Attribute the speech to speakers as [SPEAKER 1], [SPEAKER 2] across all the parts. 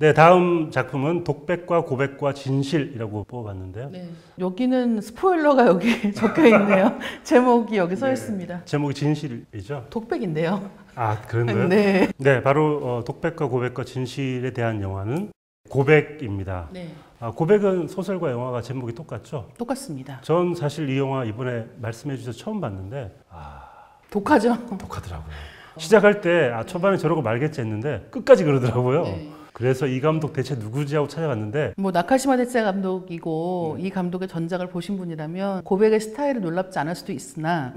[SPEAKER 1] 네, 다음 작품은 독백과 고백과 진실이라고 뽑아봤는데요.
[SPEAKER 2] 네. 여기는 스포일러가 여기 적혀 있네요. 제목이 여기 써 있습니다.
[SPEAKER 1] 제목이 진실이죠?
[SPEAKER 2] 독백인데요.
[SPEAKER 1] 아, 그런 거요?
[SPEAKER 2] 네.
[SPEAKER 1] 네, 바로 독백과 고백과 진실에 대한 영화는 고백입니다.
[SPEAKER 2] 네.
[SPEAKER 1] 고백은 소설과 영화가 제목이 똑같죠?
[SPEAKER 2] 똑같습니다.
[SPEAKER 1] 전 사실 이 영화 이번에 말씀해 주셔서 처음 봤는데
[SPEAKER 2] 독하죠?
[SPEAKER 1] 독하더라고요. 시작할 때 초반에 저러고 말겠지 했는데 끝까지 그러더라고요.
[SPEAKER 2] 네.
[SPEAKER 1] 그래서 이 감독 대체 누구지 하고 찾아갔는데
[SPEAKER 2] 뭐 나카시마 데츠야 감독이고 이 감독의 전작을 보신 분이라면 고백의 스타일이 놀랍지 않을 수도 있으나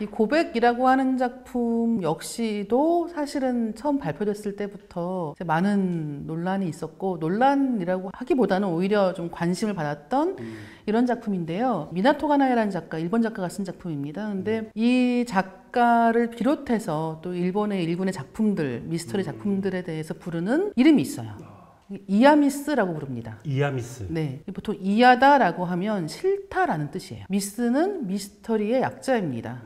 [SPEAKER 2] 이 고백이라고 하는 작품 역시도 사실은 처음 발표됐을 때부터 많은 논란이 있었고, 논란이라고 하기보다는 오히려 좀 관심을 받았던 이런 작품인데요. 미나토 가나에라는 작가, 일본 작가가 쓴 작품입니다. 근데 이 작가를 비롯해서 또 일본의 작품들, 미스터리 작품들에 대해서 부르는 이름이 있어요. 이야미스라고 부릅니다.
[SPEAKER 1] 이야미스.
[SPEAKER 2] 네, 보통 이야다라고 하면 싫다라는 뜻이에요. 미스는 미스터리의 약자입니다.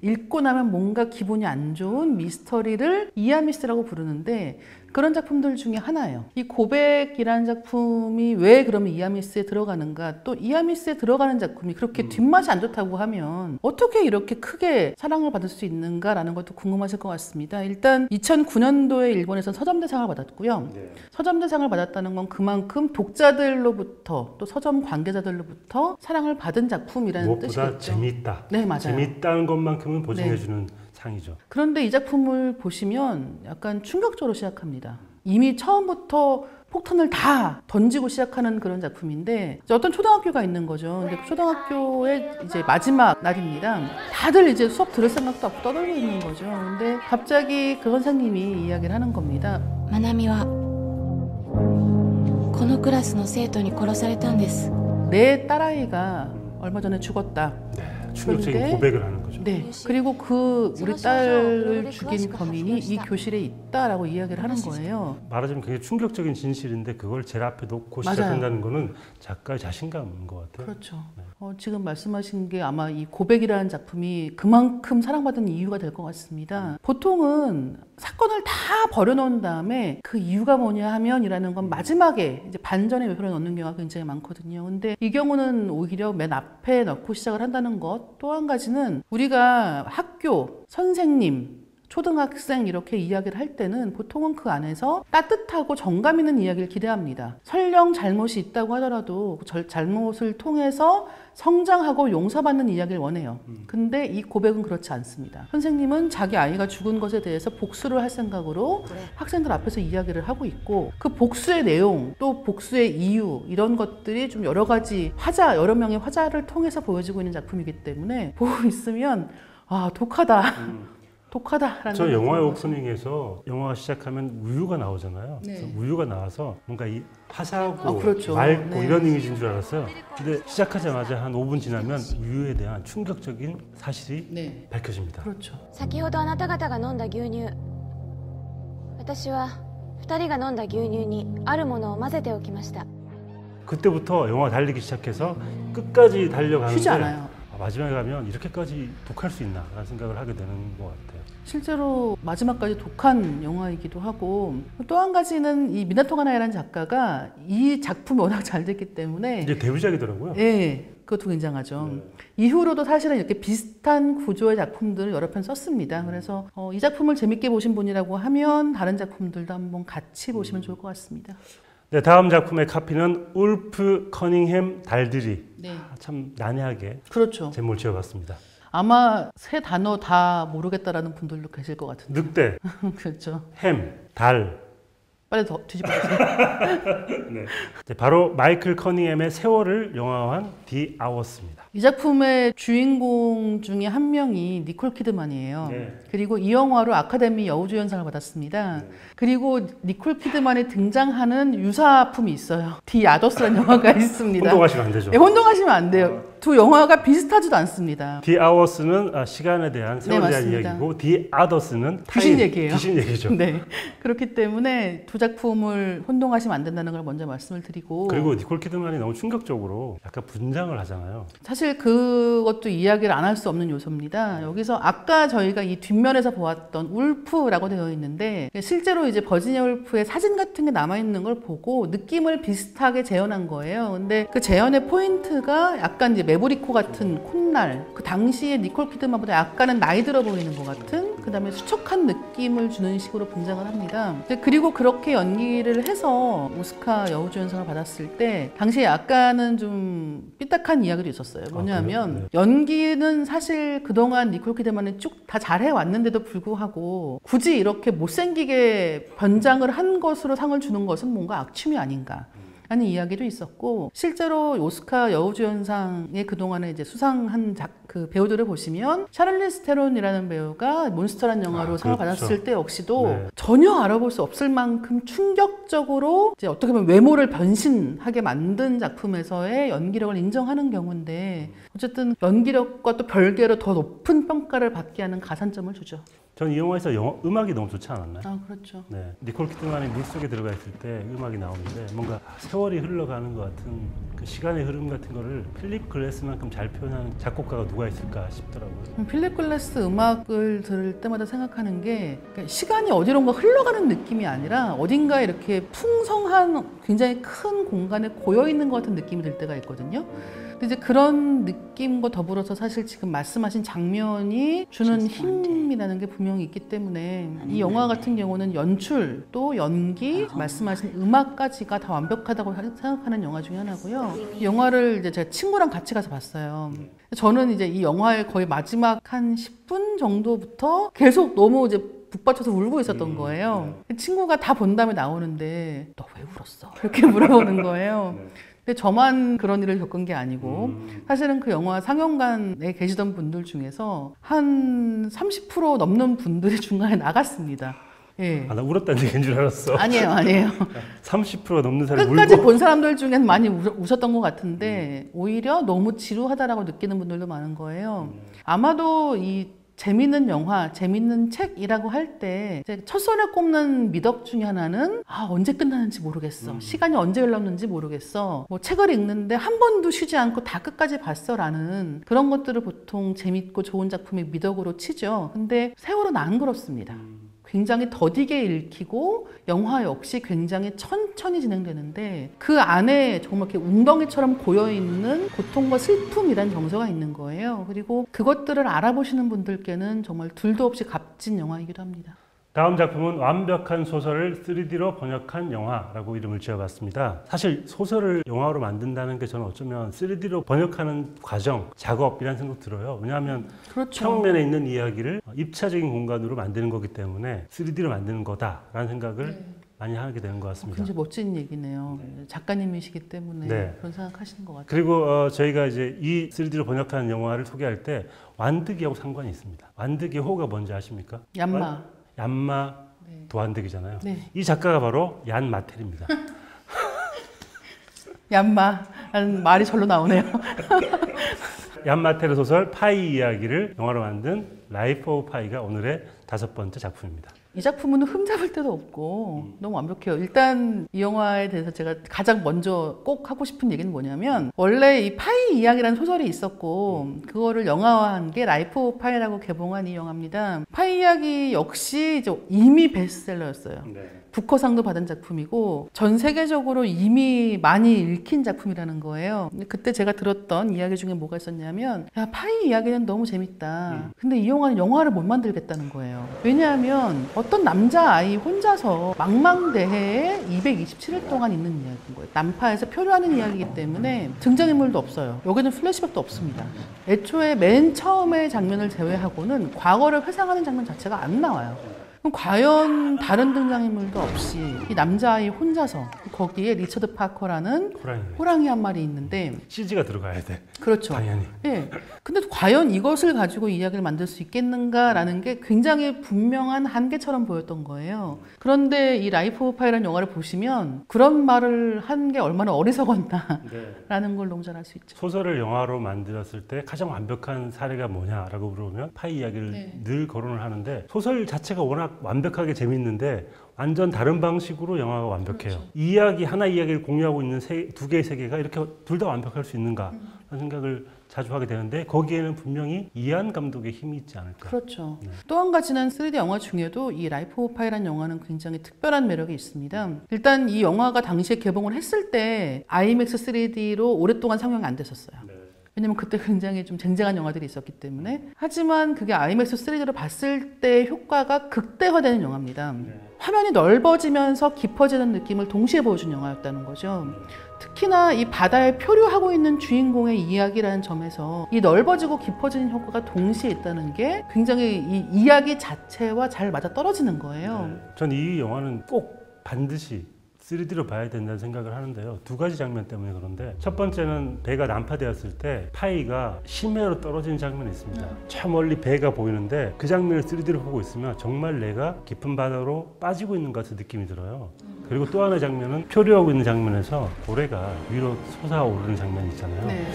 [SPEAKER 2] 읽고 나면 뭔가 기분이 안 좋은 미스터리를 이야미스라고 부르는데 그런 작품들 중에 하나예요. 이 고백이라는 작품이 왜 그러면 이야미스에 들어가는가, 또 이야미스에 들어가는 작품이 그렇게 뒷맛이 안 좋다고 하면 어떻게 이렇게 크게 사랑을 받을 수 있는가라는 것도 궁금하실 것 같습니다. 일단 2009년도에 일본에서 서점대상을 받았고요. 서점대상을 받았다는 건 그만큼 독자들로부터 또 서점 관계자들로부터 사랑을 받은 작품이라는
[SPEAKER 1] 무엇보다
[SPEAKER 2] 뜻이겠죠.
[SPEAKER 1] 재미있다.
[SPEAKER 2] 네, 맞아요.
[SPEAKER 1] 재미있다는 것만큼은 보증해주는 상이죠.
[SPEAKER 2] 그런데 이 작품을 보시면 약간 충격적으로 시작합니다. 이미 처음부터 폭탄을 다 던지고 시작하는 그런 작품인데, 이제 어떤 초등학교가 있는 거죠. 근데 그 초등학교의 이제 마지막 날입니다. 다들 이제 수업 들을 생각도 없고 떠들고 있는 거죠. 근데 갑자기 그 선생님이 이야기를 하는 겁니다.
[SPEAKER 3] 마나미와 このクラスの生徒に殺されたんです.
[SPEAKER 2] 내 딸아이가 얼마 전에 죽었다.
[SPEAKER 1] 충격적인
[SPEAKER 2] 그런데,
[SPEAKER 1] 고백을 하는 거죠.
[SPEAKER 2] 네. 그리고 그 우리 딸을 죽인 범인이 이 교실에 있다라고 이야기를 하는 거예요.
[SPEAKER 1] 말하자면 굉장히 충격적인 진실인데 그걸 제일 앞에 놓고
[SPEAKER 2] 맞아요.
[SPEAKER 1] 시작한다는 거는 작가의 자신감인 것 같아요.
[SPEAKER 2] 그렇죠. 지금 말씀하신 게 아마 이 고백이라는 작품이 그만큼 사랑받은 이유가 될 것 같습니다. 보통은 사건을 다 버려놓은 다음에 그 이유가 뭐냐 하면이라는 건 마지막에 이제 반전의 요소를 넣는 경우가 굉장히 많거든요. 근데 이 경우는 오히려 맨 앞에 넣고 시작을 한다는 것. 또 한 가지는 우리가 학교, 선생님, 초등학생 이렇게 이야기를 할 때는 보통은 그 안에서 따뜻하고 정감 있는 이야기를 기대합니다. 설령 잘못이 있다고 하더라도 잘못을 통해서 성장하고 용서받는 이야기를 원해요. 근데 이 고백은 그렇지 않습니다. 선생님은 자기 아이가 죽은 것에 대해서 복수를 할 생각으로 학생들 앞에서 이야기를 하고 있고, 그 복수의 내용, 또 복수의 이유, 이런 것들이 좀 여러 가지 여러 명의 화자를 통해서 보여지고 있는 작품이기 때문에 보고 있으면 독하다. 독하다라는.
[SPEAKER 1] 저 영화의 오프닝에서 영화가 시작하면 우유가 나오잖아요. 그래서 우유가 나와서 뭔가 이 화사하고
[SPEAKER 2] 그렇죠.
[SPEAKER 1] 맑고 이런 이미지인 줄 알았어요. 근데 시작하자마자 한 5분 지나면 우유에 대한 충격적인 사실이 밝혀집니다.
[SPEAKER 2] 그렇죠.
[SPEAKER 3] 先ほどあなた方が飲んだ牛乳、私は2人が飲んだ牛乳にあるものを混ぜておきました.
[SPEAKER 1] 그때부터 영화가 달리기 시작해서 끝까지 달려가는데
[SPEAKER 2] 쉬지 않아요.
[SPEAKER 1] 마지막에 가면 이렇게까지 독할 수 있나 라는 생각을 하게 되는 것 같아요.
[SPEAKER 2] 실제로 마지막까지 독한 영화이기도 하고, 또 한 가지는 이 미나토 가나에라는 작가가 이 작품이 워낙 잘 됐기 때문에
[SPEAKER 1] 이제 데뷔작이더라고요.
[SPEAKER 2] 네, 그것도 굉장하죠. 이후로도 사실은 이렇게 비슷한 구조의 작품들을 여러 편 썼습니다. 그래서 이 작품을 재밌게 보신 분이라고 하면 다른 작품들도 한번 같이 보시면 좋을 것 같습니다.
[SPEAKER 1] 네, 다음 작품의 카피는 울프 커닝햄 달들이. 참 난해하게
[SPEAKER 2] 그렇죠.
[SPEAKER 1] 제목을 지어봤습니다.
[SPEAKER 2] 아마 세 단어 다 모르겠다라는 분들도 계실 것 같은데.
[SPEAKER 1] 늑대,
[SPEAKER 2] 그렇죠.
[SPEAKER 1] 햄, 달.
[SPEAKER 2] 빨리 더 뒤집어주세요.
[SPEAKER 1] 네, 바로 마이클 커닝햄의 세월을 영화화한 디 아워스입니다.
[SPEAKER 2] 이 작품의 주인공 중에 한 명이 니콜 키드만이에요. 그리고 이 영화로 아카데미 여우주연상을 받았습니다. 그리고 니콜 키드만이 등장하는 유사품이 있어요. 디 아더스라는 영화가 있습니다.
[SPEAKER 1] 혼동하시면 안 되죠.
[SPEAKER 2] 네, 혼동하시면 안 돼요. 두 영화가 비슷하지도 않습니다.
[SPEAKER 1] 디 아워스는 시간에 대한 세월에 대한
[SPEAKER 2] 맞습니다.
[SPEAKER 1] 이야기고 디 아더스는
[SPEAKER 2] 귀신 얘기예요.
[SPEAKER 1] 귀신 얘기죠.
[SPEAKER 2] 네, 그렇기 때문에 두 작품을 혼동하시면 안 된다는 걸 먼저 말씀을 드리고
[SPEAKER 1] 그리고 니콜 키드만이 너무 충격적으로 약간 분장을 하잖아요.
[SPEAKER 2] 사실 그것도 이야기를 안 할 수 없는 요소입니다. 여기서 아까 저희가 이 뒷면에서 보았던 울프라고 되어 있는데 실제로 이제 버지니아 울프의 사진 같은 게 남아있는 걸 보고 느낌을 비슷하게 재현한 거예요. 근데 그 재현의 포인트가 약간 이제 매부리코 같은 콧날, 그 당시에 니콜 키드만보다 약간은 나이 들어 보이는 것 같은, 그 다음에 수척한 느낌을 주는 식으로 분장을 합니다. 그리고 그렇게 연기를 해서 오스카 여우주연상을 받았을 때 당시에 약간은 좀 삐딱한 이야기도 있었어요. 뭐냐면
[SPEAKER 1] 네.
[SPEAKER 2] 연기는 사실 그동안 니콜 키드만이 쭉 다 잘해왔는데도 불구하고 굳이 이렇게 못생기게 변장을 한 것으로 상을 주는 것은 뭔가 악취미 아닌가 하는 이야기도 있었고, 실제로 오스카 여우주연상에 그동안에 이제 수상한 그 배우들을 보시면 샤를리즈 테론이라는 배우가 몬스터란 영화로 상을
[SPEAKER 1] 그렇죠.
[SPEAKER 2] 받았을 때 역시도
[SPEAKER 1] 네.
[SPEAKER 2] 전혀 알아볼 수 없을 만큼 충격적으로 이제 어떻게 보면 외모를 변신하게 만든 작품에서의 연기력을 인정하는 경우인데, 어쨌든 연기력과 또 별개로 더 높은 평가를 받게 하는 가산점을 주죠.
[SPEAKER 1] 전 이 영화에서 음악이 너무 좋지 않았나요?
[SPEAKER 2] 아, 그렇죠.
[SPEAKER 1] 네, 니콜 키드만이 물속에 들어가 있을 때 음악이 나오는데 뭔가 세월이 흘러가는 것 같은 그 시간의 흐름 같은 거를 필립 글래스만큼 잘 표현하는 작곡가가 누가 있을까 싶더라고요.
[SPEAKER 2] 필립 글래스 음악을 들을 때마다 생각하는 게 시간이 어디론가 흘러가는 느낌이 아니라 어딘가 이렇게 풍성한 굉장히 큰 공간에 고여 있는 것 같은 느낌이 들 때가 있거든요. 근데 이제 그런 느낌과 더불어서 사실 지금 말씀하신 장면이 주는 힘이라는 게 분명히 있기 때문에 이 영화 같은 경우는 연출 또 연기, 말씀하신 음악까지가 다 완벽하다고 생각하는 영화 중에 하나고요. 이 영화를 이제 제가 친구랑 같이 가서 봤어요. 저는 이제 이 영화의 거의 마지막 한 10분 정도부터 계속 너무 이제 북받쳐서 울고 있었던 거예요. 친구가 다 본 다음에 나오는데 너 왜 울었어? 이렇게 물어보는 거예요. 근데 저만 그런 일을 겪은 게 아니고 사실은 그 영화 상영관에 계시던 분들 중에서 한 30% 넘는 분들이 중간에 나갔습니다. 예.
[SPEAKER 1] 아, 나 울었다는 얘기인 줄 알았어.
[SPEAKER 2] 아니에요.
[SPEAKER 1] 30% 넘는 사람이
[SPEAKER 2] 끝까지
[SPEAKER 1] 울고.
[SPEAKER 2] 본 사람들 중에는 많이 우셨던 것 같은데 오히려 너무 지루하다라고 느끼는 분들도 많은 거예요. 아마도 이 재밌는 영화, 재밌는 책이라고 할 때 첫 손에 꼽는 미덕 중에 하나는 언제 끝나는지 모르겠어. 시간이 언제 흘렀는지 모르겠어. 뭐 책을 읽는데 한 번도 쉬지 않고 다 끝까지 봤어라는 그런 것들을 보통 재밌고 좋은 작품의 미덕으로 치죠. 근데 세월은 안 그렇습니다. 굉장히 더디게 읽히고 영화 역시 굉장히 천천히 진행되는데 그 안에 정말 이렇게 웅덩이처럼 고여있는 고통과 슬픔이란 정서가 있는 거예요. 그리고 그것들을 알아보시는 분들께는 정말 둘도 없이 값진 영화이기도 합니다.
[SPEAKER 1] 다음 작품은 완벽한 소설을 3D로 번역한 영화라고 이름을 지어봤습니다. 사실 소설을 영화로 만든다는 게 저는 어쩌면 3D로 번역하는 과정, 작업이라는 생각 들어요. 왜냐하면
[SPEAKER 2] 그렇죠.
[SPEAKER 1] 평면에 있는 이야기를 입체적인 공간으로 만드는 거기 때문에 3D로 만드는 거다라는 생각을 많이 하게 되는 것 같습니다.
[SPEAKER 2] 굉장히 멋진 얘기네요. 작가님이시기 때문에
[SPEAKER 1] 네.
[SPEAKER 2] 그런 생각하시는 것 같아요.
[SPEAKER 1] 그리고 저희가 이제 이 3D로 번역한 영화를 소개할 때 완득이하고 상관이 있습니다. 완득의 호가 뭔지 아십니까?
[SPEAKER 2] 얀마.
[SPEAKER 1] 얀마 도안득이잖아요.
[SPEAKER 2] 네.
[SPEAKER 1] 이 작가가 바로 얀 마텔입니다.
[SPEAKER 2] 얀마라는 말이 절로 나오네요.
[SPEAKER 1] 얀 마텔의 소설 파이 이야기를 영화로 만든 라이프 오브 파이가 오늘의 5번째 작품입니다.
[SPEAKER 2] 이 작품은 흠잡을 데도 없고 너무 완벽해요. 일단 이 영화에 대해서 제가 가장 먼저 꼭 하고 싶은 얘기는 뭐냐면 원래 이 파이 이야기라는 소설이 있었고 그거를 영화화한 게 라이프 오브 파이라고 개봉한 이 영화입니다. 파이 이야기 역시 이제 이미 베스트셀러였어요. 부커상도 받은 작품이고 전 세계적으로 이미 많이 읽힌 작품이라는 거예요. 근데 그때 제가 들었던 이야기 중에 뭐가 있었냐면 야 파이 이야기는 너무 재밌다. 근데 이 영화는 영화를 못 만들겠다는 거예요. 왜냐하면 어떤 남자아이 혼자서 망망대해에 227일 동안 있는 이야기인 거예요. 난파에서 표류하는 이야기이기 때문에 등장인물도 없어요. 여기는 플래시백도 없습니다. 애초에 맨 처음의 장면을 제외하고는 과거를 회상하는 장면 자체가 안 나와요. 그럼 과연 다른 등장인물도 없이 이 남자아이 혼자서 거기에 리처드 파커라는 호랑이 한 마리 있는데
[SPEAKER 1] CG가 들어가야 돼.
[SPEAKER 2] 그렇죠.
[SPEAKER 1] 당연히.
[SPEAKER 2] 예. 근데 과연 이것을 가지고 이야기를 만들 수 있겠는가라는 게 굉장히 분명한 한계처럼 보였던 거예요. 그런데 이 라이프 오브 파이라는 영화를 보시면 그런 말을 한 게 얼마나 어리석었나라는 걸 너무 잘 알 수 있죠.
[SPEAKER 1] 소설을 영화로 만들었을 때 가장 완벽한 사례가 뭐냐라고 물어보면 파이 이야기를 늘 거론을 하는데 소설 자체가 워낙 완벽하게 재밌는데 완전 다른 방식으로 영화가 완벽해요.
[SPEAKER 2] 그렇죠.
[SPEAKER 1] 이야기 하나 이야기를 공유하고 있는 두 개의 세계가 이렇게 둘 다 완벽할 수 있는가 하는 생각을 자주 하게 되는데 거기에는 분명히 이안 감독의 힘이 있지 않을까.
[SPEAKER 2] 그렇죠.
[SPEAKER 1] 네.
[SPEAKER 2] 또 한 가지는 3D 영화 중에도 이 라이프 오브 파이라는 영화는 굉장히 특별한 매력이 있습니다. 일단 이 영화가 당시에 개봉을 했을 때 IMAX 3D로 오랫동안 상영이 안 됐었어요.
[SPEAKER 1] 네.
[SPEAKER 2] 왜냐면 그때 굉장히 좀 쟁쟁한 영화들이 있었기 때문에. 하지만 그게 IMAX 3D로 봤을 때 효과가 극대화되는 영화입니다.
[SPEAKER 1] 네.
[SPEAKER 2] 화면이 넓어지면서 깊어지는 느낌을 동시에 보여준 영화였다는 거죠. 특히나 이 바다에 표류하고 있는 주인공의 이야기라는 점에서 이 넓어지고 깊어지는 효과가 동시에 있다는 게 굉장히 이 이야기 자체와 잘 맞아 떨어지는 거예요.
[SPEAKER 1] 전 이 영화는 꼭 반드시 3D로 봐야 된다는 생각을 하는데요. 두 가지 장면 때문에 그런데 첫 번째는 배가 난파되었을 때 파이가 심해로 떨어지는 장면이 있습니다. 저 멀리 배가 보이는데 그 장면을 3D로 보고 있으면 정말 내가 깊은 바다로 빠지고 있는 것 같은 느낌이 들어요. 그리고 또 하나의 장면은 표류하고 있는 장면에서 고래가 위로 솟아오르는 장면이 있잖아요.
[SPEAKER 2] 네.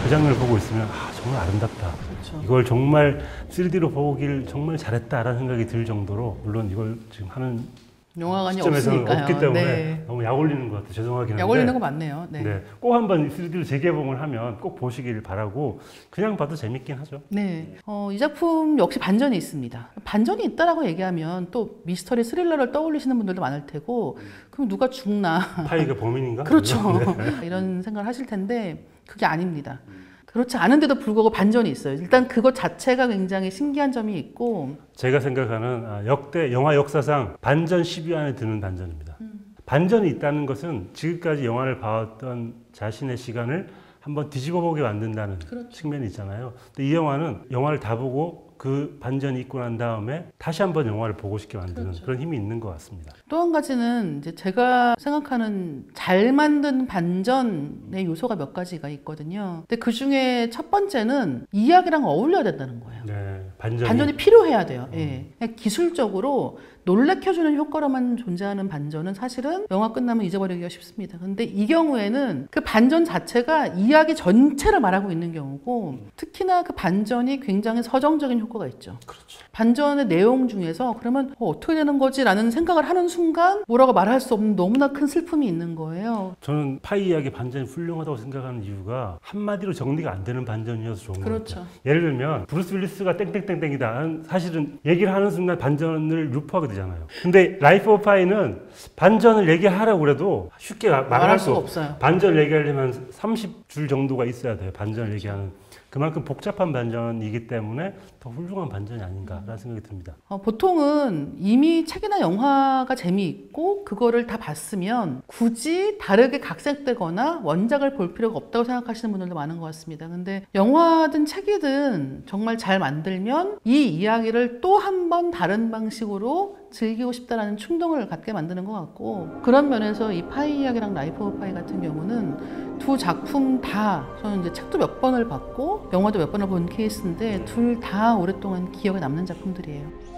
[SPEAKER 1] 그 장면을 보고 있으면 정말 아름답다.
[SPEAKER 2] 그렇죠.
[SPEAKER 1] 이걸 정말 3D로 보길 정말 잘했다라는 생각이 들 정도로 물론 이걸 지금 하는
[SPEAKER 2] 영화관이
[SPEAKER 1] 시점에서는
[SPEAKER 2] 없으니까요.
[SPEAKER 1] 없기 때문에
[SPEAKER 2] 네.
[SPEAKER 1] 너무 약 올리는 것 같아요. 죄송하긴 한데
[SPEAKER 2] 약 올리는 거 맞네요. 네.
[SPEAKER 1] 네, 꼭 한번 3D로 재개봉을 하면 꼭 보시길 바라고 그냥 봐도 재밌긴 하죠.
[SPEAKER 2] 네. 이 작품 역시 반전이 있습니다. 반전이 있다라고 얘기하면 또 미스터리 스릴러를 떠올리시는 분들도 많을 테고 그럼 누가 죽나?
[SPEAKER 1] 파이가 범인인가?
[SPEAKER 2] 그렇죠.
[SPEAKER 1] 네.
[SPEAKER 2] 이런 생각을 하실 텐데 그게 아닙니다. 그렇지 않은데도 불구하고 반전이 있어요. 일단 그것 자체가 굉장히 신기한 점이 있고
[SPEAKER 1] 제가 생각하는 역대 영화 역사상 반전 10위 안에 드는 반전입니다. 반전이 있다는 것은 지금까지 영화를 봐왔던 자신의 시간을 한번 뒤집어보게 만든다는
[SPEAKER 2] 그렇죠.
[SPEAKER 1] 측면이 있잖아요. 근데 이 영화는 영화를 다 보고 그 반전이 있고 난 다음에 다시 한번 영화를 보고 싶게 만드는
[SPEAKER 2] 그렇죠.
[SPEAKER 1] 그런 힘이 있는 것 같습니다.
[SPEAKER 2] 또 한 가지는 이제 제가 생각하는 잘 만든 반전의 요소가 몇 가지가 있거든요. 근데 그 중에 첫 번째는 이야기랑 어울려야 된다는 거예요.
[SPEAKER 1] 네,
[SPEAKER 2] 반전이 필요해야 돼요. 예. 그냥 기술적으로 놀래켜주는 효과로만 존재하는 반전은 사실은 영화 끝나면 잊어버리기가 쉽습니다. 근데 이 경우에는 그 반전 자체가 이야기 전체를 말하고 있는 경우고 특히나 그 반전이 굉장히 서정적인 효과가 있죠.
[SPEAKER 1] 그렇죠.
[SPEAKER 2] 반전의 내용 중에서 그러면 어떻게 되는 거지? 라는 생각을 하는 순간 뭐라고 말할 수 없는 너무나 큰 슬픔이 있는 거예요.
[SPEAKER 1] 저는 파이 이야기 반전이 훌륭하다고 생각하는 이유가 한마디로 정리가 안 되는 반전이어서 좋은 것
[SPEAKER 2] 그렇죠.
[SPEAKER 1] 같아요. 예를 들면 브루스 윌리스가 땡땡땡땡이다. 사실은 얘기를 하는 순간 반전을 유포하게 되잖아요. 근데 라이프 오브 파이는 반전을 얘기하라고 그래도 쉽게 말할 수
[SPEAKER 2] 수가
[SPEAKER 1] 없어요.
[SPEAKER 2] 없어요.
[SPEAKER 1] 반전을 얘기하려면 30줄 정도가 있어야 돼요. 반전을 얘기하는. 그만큼 복잡한 반전이기 때문에 더 훌륭한 반전이 아닌가라는 생각이 듭니다.
[SPEAKER 2] 보통은 이미 책이나 영화가 재미있고 그거를 다 봤으면 굳이 다르게 각색되거나 원작을 볼 필요가 없다고 생각하시는 분들도 많은 것 같습니다. 근데 영화든 책이든 정말 잘 만들면 이 이야기를 또 한 번 다른 방식으로 즐기고 싶다라는 충동을 갖게 만드는 것 같고 그런 면에서 이 파이 이야기랑 라이프 오브 파이 같은 경우는 두 작품 다 저는 이제 책도 몇 번을 봤고 영화도 몇 번을 본 케이스인데 둘 다 오랫동안 기억에 남는 작품들이에요.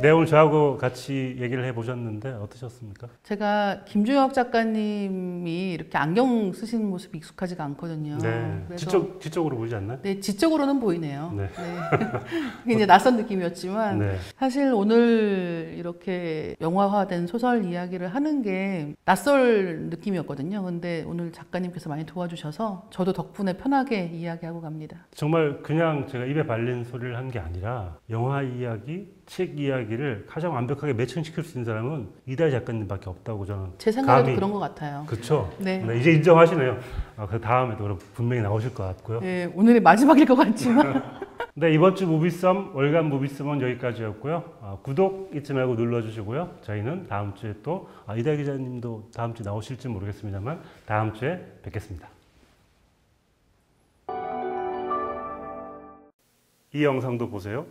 [SPEAKER 1] 네, 오늘 저하고 같이 얘기를 해보셨는데 어떠셨습니까?
[SPEAKER 2] 제가 김주혁 작가님이 이렇게 안경 쓰시는 모습이 익숙하지가 않거든요.
[SPEAKER 1] 네,
[SPEAKER 2] 그래서
[SPEAKER 1] 지적으로 보이지 않나요?
[SPEAKER 2] 네, 지적으로는 보이네요.
[SPEAKER 1] 네.
[SPEAKER 2] 굉장히 낯선 느낌이었지만
[SPEAKER 1] 네.
[SPEAKER 2] 사실 오늘 이렇게 영화화된 소설 이야기를 하는 게 낯설 느낌이었거든요. 근데 오늘 작가님께서 많이 도와주셔서 저도 덕분에 편하게 이야기하고 갑니다.
[SPEAKER 1] 정말 그냥 제가 입에 발린 소리를 한 게 아니라 영화 이야기, 책 이야기를 가장 완벽하게 매칭시킬 수 있는 사람은 이다희 작가님밖에 없다고 저는
[SPEAKER 2] 제 생각에도
[SPEAKER 1] 감히
[SPEAKER 2] 그런 것 같아요.
[SPEAKER 1] 그렇죠.
[SPEAKER 2] 네.
[SPEAKER 1] 네, 이제 인정하시네요. 그 다음에도 그럼 분명히 나오실 것 같고요.
[SPEAKER 2] 네, 오늘이 마지막일 것 같지만
[SPEAKER 1] 네, 이번 주 무비썸 월간 무비썸은 여기까지였고요. 구독 잊지 말고 눌러주시고요. 저희는 다음 주에 또 이다희 기자님도 다음 주에 나오실지 모르겠습니다만 다음 주에 뵙겠습니다. 이 영상도 보세요.